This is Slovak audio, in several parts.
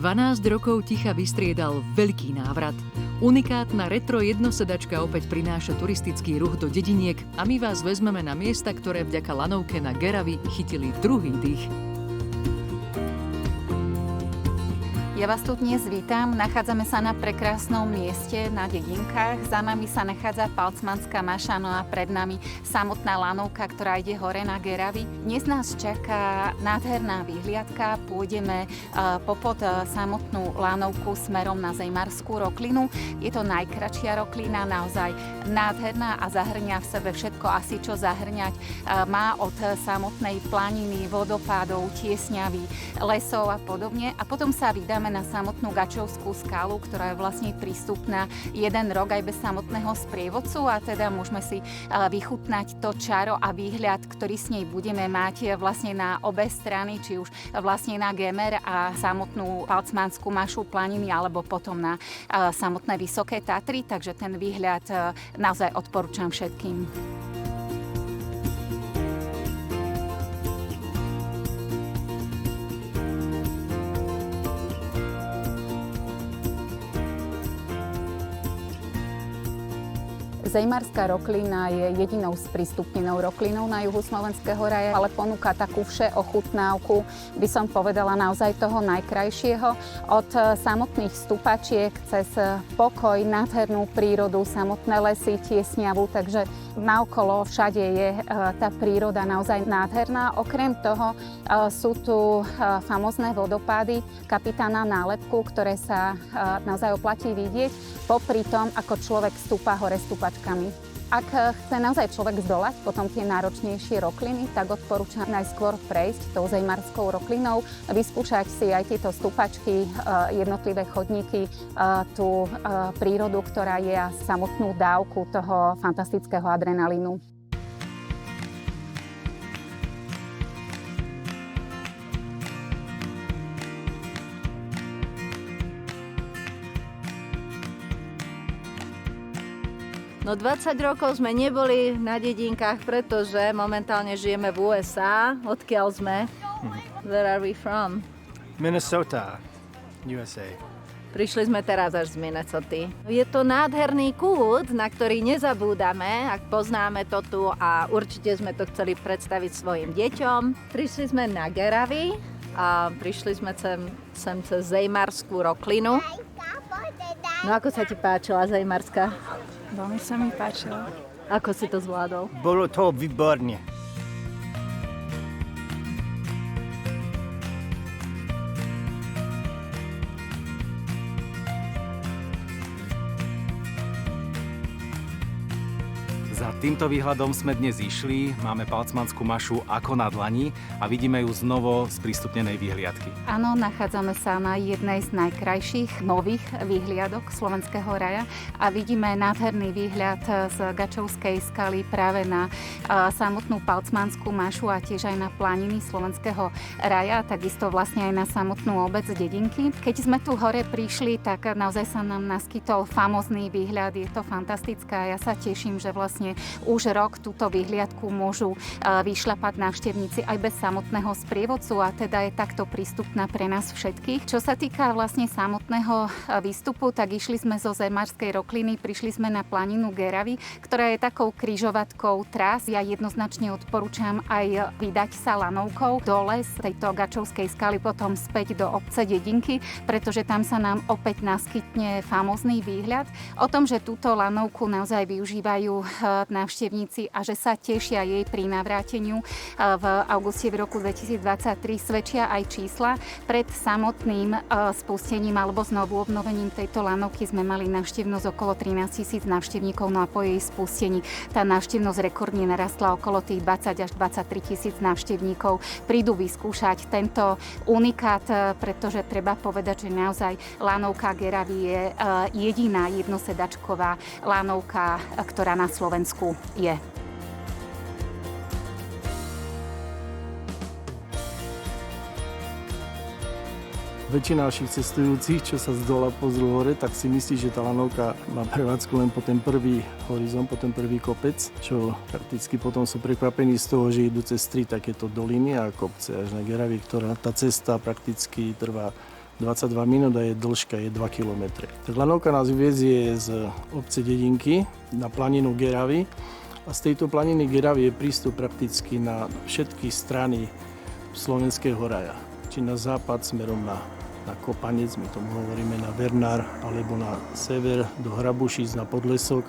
12 rokov ticha vystriedal veľký návrat. Unikátna retro jednosedačka opäť prináša turistický ruch do dediniek a my vás vezmeme na miesta, ktoré vďaka lanovke na Geravi chytili druhý dých. Ja vás tu dnes vítam. Nachádzame sa na prekrásnom mieste na dedinkách. Za nami sa nachádza Palcmanská maša, no a pred nami samotná lanovka, ktorá ide hore na Geravi. Dnes nás čaká nádherná vyhliadka. Pôjdeme popod samotnú lanovku smerom na Zejmarskú roklinu. Je to najkratšia roklina, naozaj nádherná a zahrňa v sebe všetko asi, čo zahrňať. Má od samotnej planiny, vodopádov, tiesňavy, lesov a podobne. A potom sa vydáme na samotnú Gačovskú skalu, ktorá je vlastne prístupná jeden rok aj bez samotného sprievodcu a teda môžeme si vychutnať to čaro a výhľad, ktorý s nej budeme mať vlastne na obe strany, či už vlastne na Gemer a samotnú Palcmanskú mašu planiny, alebo potom na samotné Vysoké Tatry, takže ten výhľad naozaj odporúčam všetkým. Zejmarská roklina je jedinou sprístupnenou roklinou na juhu Slovenského raja, ale ponúka takú všeochutnávku, by som povedala naozaj toho najkrajšieho. Od samotných stupačiek cez pokoj, nádhernú prírodu, samotné lesy, tiesňavu, takže naokolo všade je tá príroda naozaj nádherná. Okrem toho sú tu famózne vodopády Kapitána Nálepku, ktoré sa naozaj oplatí vidieť, popri tom, ako človek stúpa hore stúpačkami. Ak chce naozaj človek zdolať potom tie náročnejšie rokliny, tak odporúčam najskôr prejsť tou Zejmarskou roklinou, vyskúšať si aj tieto stúpačky, jednotlivé chodníky, tú prírodu, ktorá je a samotnú dávku toho fantastického adrenalínu. No 20 rokov sme neboli na dedinkách, pretože momentálne žijeme v USA. Odkiaľ sme? Where are we from? Minnesota, USA. Prišli sme teraz až z Minnesoty. Je to nádherný kút, na ktorý nezabúdame, ak poznáme to tu a určite sme to chceli predstaviť svojim deťom. Prišli sme na Geravi a prišli sme sem cez Zejmarskú roklinu. No ako sa ti páčila Zejmarská? Veľmi sa mi páčilo. Ako si to zvládol? Bolo to výborne. Za týmto výhľadom sme dnes išli, máme Palcmanskú mašu ako na dlani a vidíme ju z novo sprístupnenej výhliadky. Áno, nachádzame sa na jednej z najkrajších nových výhliadok Slovenského raja a vidíme nádherný výhľad z Gačovskej skaly práve na samotnú Palcmanskú mašu a tiež aj na planiny Slovenského raja, takisto vlastne aj na samotnú obec dedinky. Keď sme tu hore prišli, tak naozaj sa nám naskytol famózny výhľad, je to fantastické a ja sa teším, že vlastne už rok túto vyhliadku môžu vyšľapať návštevníci aj bez samotného sprievodcu a teda je takto prístupná pre nás všetkých. Čo sa týka vlastne samotného výstupu, tak išli sme zo Zejmarskej rokliny, prišli sme na planinu Geravi, ktorá je takou križovatkou trás. Ja jednoznačne odporúčam aj vydať sa lanovkou dole z tejto Gačovskej skaly, potom späť do obce dedinky, pretože tam sa nám opäť naskytne famózny výhľad. O tom, že túto lanovku naozaj využívajú návštevníci a že sa tešia jej pri navráteniu v auguste v roku 2023 svedčia aj čísla. Pred samotným spustením alebo znovu obnovením tejto lanovky sme mali návštevnosť okolo 13 000 návštevníkov, no a po jej spustení tá návštevnosť rekordne narastla okolo tých 20 až 23 000 návštevníkov. Prídu vyskúšať tento unikát, pretože treba povedať, že naozaj lanovka Geravi je jediná jednosedačková lanovka, ktorá na Slovensku je. Väčšina našich cestujúcich, čo sa z dola pozrú hore, tak si myslí, že tá lanovka má prevádzku len po ten prvý horizont, po ten prvý kopec, čo prakticky potom sú prekvapení z toho, že idú cez 3 takéto doliny a kopce až na Geravi, ktorá tá cesta prakticky trvá 22 minút a je dĺžka je 2 km. Tak lanovka nás vyvezie z obce Dedinky na planinu Geravy a z tejto planiny Geravy je prístup prakticky na všetky strany Slovenského raja. Či na západ smerom na Kopanec, my tomu hovoríme na Vernár, alebo na sever do Hrabušic na Podlesok,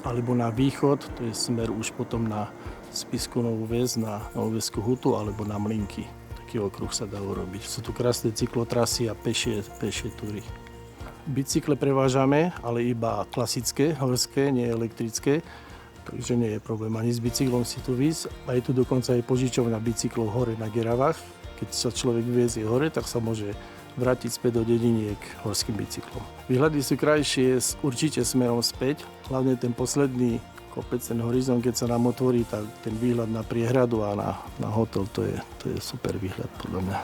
alebo na východ, to je smer už potom na Spisku Novú Ves, na Novú Hutu, alebo na Mlynky. Taký okruh sa dá urobiť. Sú tu krásne cyklotrasy a pešie túry. Bicykle prevážame, ale iba klasické, horské, nie elektrické, takže nie je problém ani s bicyklom si tu víc. A je tu dokonca aj požičovňa bicyklov hore na Geravách. Keď sa človek vyvezie hore, tak sa môže vrátiť späť do dediniek horským bicyklom. Výhľady sú krajšie určite smerom späť, hlavne ten posledný kopec, ten horizont, keď sa nám otvorí, tak ten výhľad na priehradu a na hotel, to je super výhľad podľa mňa.